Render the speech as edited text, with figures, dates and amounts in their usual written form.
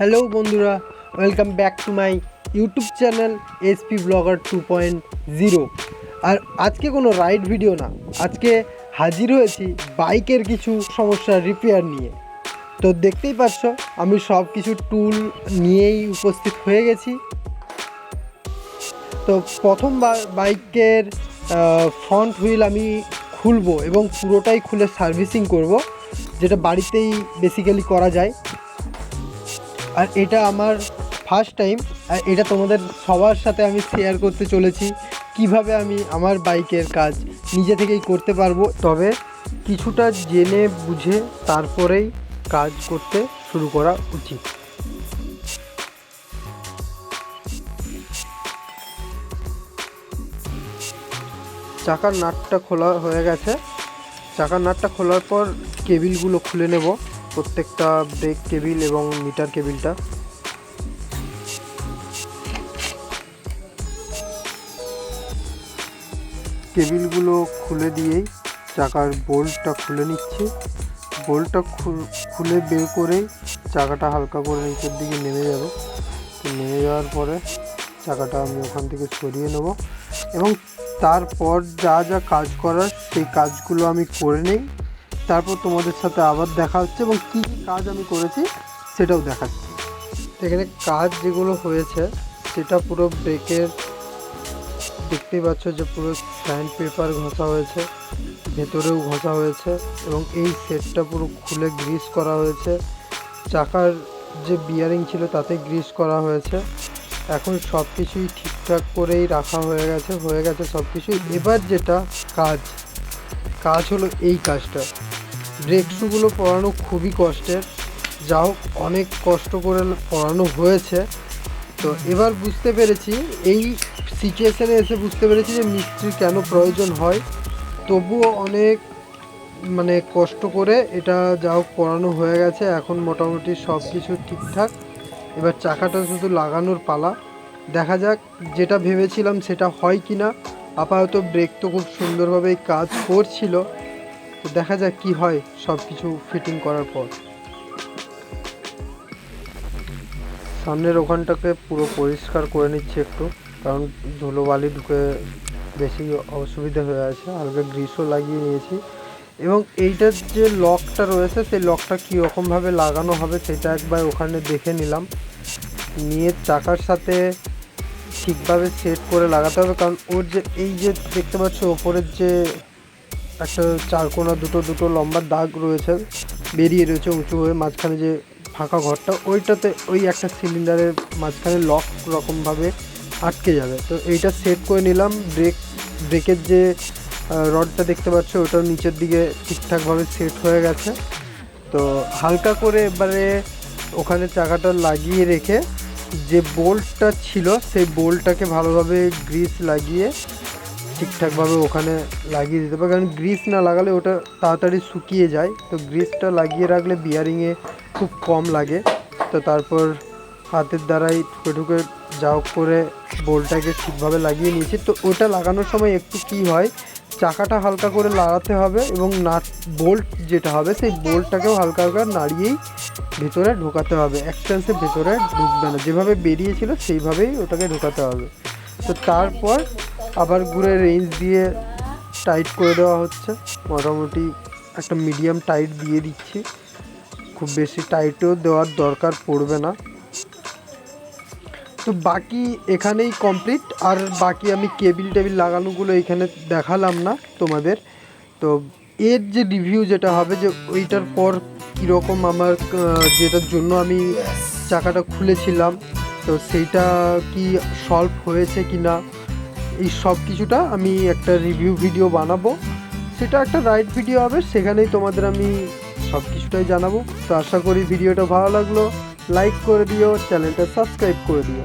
Hello বন্ধুরা, welcome back to my YouTube channel SP blogger 2.0। আর আজকে কোনো রাইড ভিডিও না, আজকে হাজির হয়েছি বাইকের কিছু সমস্যার রিপেয়ার নিয়ে। তো দেখতেই পাচ্ছ আমি সব কিছু টুল নিয়েই উপস্থিত হয়ে গেছি। তো প্রথমবার বাইকের ফ্রন্ট হুইল আমি খুলবো এবং পুরোটাই খুলে সার্ভিসিং করব, যেটা বাড়িতেই বেসিক্যালি করা যায়। আর এটা আমার ফার্স্ট টাইম, আর এটা তোমাদের সবার সাথে আমি শেয়ার করতে চলেছি কিভাবে আমি আমার বাইকের কাজ নিজে থেকেই করতে পারবো। তবে কিছুটা জেনে বুঝে তারপরেই কাজ করতে শুরু করা উচিত। চাকার নাটটা খোলা হয়ে গেছে। চাকার নাটটা খোলার পর কেবিলগুলো খুলে নেব, প্রত্যেকটা ব্রেক কেবিল এবং মিটার কেবিলটা। কেবিলগুলো খুলে দিয়েই চাকার বোল্টটা খুলে নিচ্ছি। বোল্টটা খুলে বের করেই চাকাটা হালকা করে নিচের দিকে নেমে যাবে। তো নেমে যাওয়ার পরে চাকাটা আমি ওখান থেকে সরিয়ে নেব এবং তারপর যা যা কাজ করার সেই কাজগুলো আমি করে নেই। তারপর তোমাদের সাথে আবার দেখা হচ্ছে এবং কী কী কাজ আমি করেছি সেটাও দেখাচ্ছি। এখানে কাজ যেগুলো হয়েছে সেটা পুরো ব্রেকের দেখতেই পাচ্ছ যে পুরো স্যান্ড পেপার ঘষা হয়েছে, ভেতরেও ঘষা হয়েছে এবং এই সেটটা পুরো খুলে গ্রিস করা হয়েছে। চাকার যে বিয়ারিং ছিল তাতে গ্রিস করা হয়েছে। এখন সব কিছুই ঠিকঠাক করেই রাখা হয়ে গেছে সব কিছুই। এবার যেটা কাজ হলো এই কাজটা। ব্রেক শুগুলো পরানো খুবই কষ্টের, যা হোক অনেক কষ্ট করে পরানো হয়েছে। তো এবার বুঝতে পেরেছি, এই সিচুয়েশানে এসে বুঝতে পেরেছি যে মিস্ত্রি কেন প্রয়োজন হয়। তবুও অনেক কষ্ট করে এটা যা হোক পরানো হয়ে গেছে। এখন মোটামুটি সব কিছু ঠিকঠাক। এবার চাকাটা শুধু লাগানোর পালা। দেখা যাক যেটা ভেবেছিলাম সেটা হয় কি না। আপাতত ব্রেক তো খুব সুন্দরভাবেই কাজ করছিল, তো দেখা যাক কি হয় সব কিছু ফিটিং করার পর। সামনের ওখানটাকে পুরো পরিষ্কার করে নিচ্ছি একটু, কারণ ধুলোবালি ঢুকে বেশি অসুবিধা হয়ে আছে। হালকা গ্রিসও লাগিয়ে নিয়েছি এবং এইটার যে লকটা রয়েছে সেই লকটা কীরকমভাবে লাগানো হবে সেটা একবার ওখানে দেখে নিলাম। নিয়ে চাকার সাথে ঠিকভাবে সেট করে লাগাতে হবে, কারণ ওর যে এই যে দেখতে পাচ্ছ ওপরের যে একটা চারকোনা দুটো লম্বা দাগ রয়েছে, বেরিয়ে রয়েছে উঁচু হয়ে, মাঝখানে যে ফাঁকা ঘরটা ওইটাতে ওই একটা সিলিন্ডারের মাঝখানে লক রকমভাবে আটকে যাবে। তো এইটা সেট করে নিলাম। ব্রেকের যে রডটা দেখতে পাচ্ছ ওটাও নিচের দিকে ঠিকঠাকভাবে সেট হয়ে গেছে। তো হালকা করে এবারে ওখানে চাকাটা লাগিয়ে রেখে যে বোল্টটা ছিল সেই বোল্টটাকে ভালোভাবে গ্রিস লাগিয়ে ঠিকঠাকভাবে ওখানে লাগিয়ে দিতে হবে, কারণ গ্রিস না লাগালে ওটা তাড়াতাড়ি শুকিয়ে যায়। তো গ্রিসটা লাগিয়ে রাখলে বিয়ারিংয়ে খুব কম লাগে। তো তারপর হাতের দ্বারাই ঠুকে যা হোক করে বোল্টটাকে ঠিকভাবে লাগিয়ে নিয়েছি। তো ওটা লাগানোর সময় একটু কী হয়, চাকাটা হালকা করে লাগাতে হবে এবং নাট বোল্ট যেটা হবে সেই বোল্টটাকেও হালকা হালকা নাড়িয়েই ভেতরে ঢোকাতে হবে। এক চান্সে ভেতরে ঢুকবে না, যেভাবে বেরিয়েছিল সেইভাবেই ওটাকে ঢোকাতে হবে। তো তারপর আবার ঘুরে রেঞ্জ দিয়ে টাইট করে দেওয়া হচ্ছে। মোটামুটি একটা মিডিয়াম টাইট দিয়ে দিচ্ছি, খুব বেশি টাইটও দেওয়ার দরকার পড়বে না। তো বাকি এখানেই কমপ্লিট। আর বাকি আমি টেবিল লাগানোগুলো এখানে দেখালাম না তোমাদের। তো এর যে রিভিউ যেটা হবে যে ওইটার পর কীরকম আমার যেটার জন্য আমি চাকাটা খুলেছিলাম তো সেইটা কি সলভ হয়েছে কি না, এই সব কিছুটা আমি একটা রিভিউ ভিডিও বানাবো। সেটা একটা রাইড ভিডিও হবে, সেখানেই তোমাদের আমি সব কিছুটাই জানাবো। তো আশা করি ভিডিওটা ভালো লাগলো, লাইক করে দিও, চ্যানেলটা সাবস্ক্রাইব করে দিও।